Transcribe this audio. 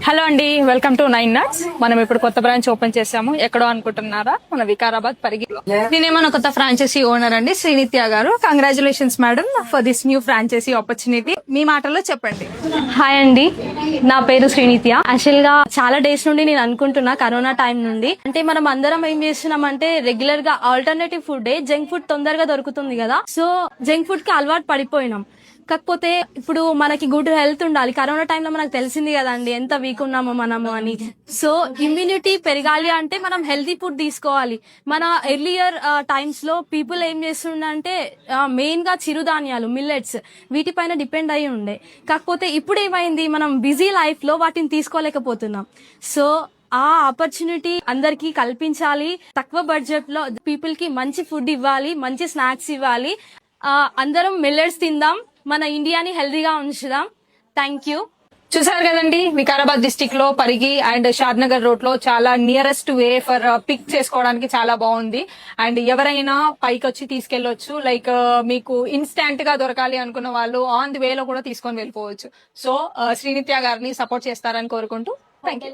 Hello అండి, welcome to 9 Nuts. మనం ఇప్పుడు కొత్త బ్రాంచ్ ఓపెన్ చేసాము. ఎక్కడో అనుకుంటున్నారా? మన వికారాబాద్ పరిగిలో. నేనేమో కొత్త ఫ్రాంచైజీ ఓనర్ అండి, శ్రీనిత్య గారు. Congratulations madam for this new franchisee opportunity. మీ మాటల్లో చెప్పండి. హాయ్ అండి, నా పేరు శ్రీనిత్య. యాక్చువల్ గా చాలా డేస్ నుండి నేను అనుకుంటున్నా, కరోనా టైం నుండి. అంటే మనం అందరం ఏం చేస్తున్నాం అంటే రెగ్యులర్ గా ఆల్టర్నేటివ్ ఫుడ్, జంక్ ఫుడ్ తొందరగా దొరుకుతుంది కదా, సో జంక్ ఫుడ్ కి అలవాటు పడిపోయినాం. కాకపోతే ఇప్పుడు మనకి గుడ్ హెల్త్ ఉండాలి. కరోనా టైంలో మనకు తెలిసింది కదండి ఎంత వీక్ ఉన్నామో మనము అని. సో ఇమ్యూనిటీ పెరగాలి అంటే మనం హెల్తీ ఫుడ్ తీసుకోవాలి. మన ఎర్లియర్ టైమ్స్ లో పీపుల్ ఏం చేస్తుండే మెయిన్ గా చిరుధాన్యాలు, మిల్లెట్స్, వీటిపైన డిపెండ్ అయి ఉండే. కాకపోతే ఇప్పుడు ఏమైంది, మనం బిజీ లైఫ్ లో వాటిని తీసుకోలేకపోతున్నాం. సో ఆ ఆపర్చునిటీ అందరికి కల్పించాలి. తక్కువ బడ్జెట్ లో పీపుల్ కి మంచి ఫుడ్ ఇవ్వాలి, మంచి స్నాక్స్ ఇవ్వాలి. అందరం మిల్లెట్స్ తిందాం, మన ఇండియాని హెల్దీగా ఉంచుదాం. Thank you. చూసారు కదండి, వికారాబాద్ డిస్టిక్ లో పరిగి అండ్ షాద్నగర్ రోడ్ లో చాలా నియరెస్ట్ వే ఫర్ పిక్ చేసుకోవడానికి చాలా బాగుంది. అండ్ ఎవరైనా పైకి వచ్చి తీసుకెళ్లొచ్చు. లైక్ మీకు ఇన్స్టాంట్ గా దొరకాలి అనుకున్న వాళ్ళు ఆన్ ది వే లో కూడా తీసుకొని వెళ్ళిపోవచ్చు. సో శ్రీనిత్య గారిని సపోర్ట్ చేస్తారని కోరుకుంటూ థ్యాంక్ యూ.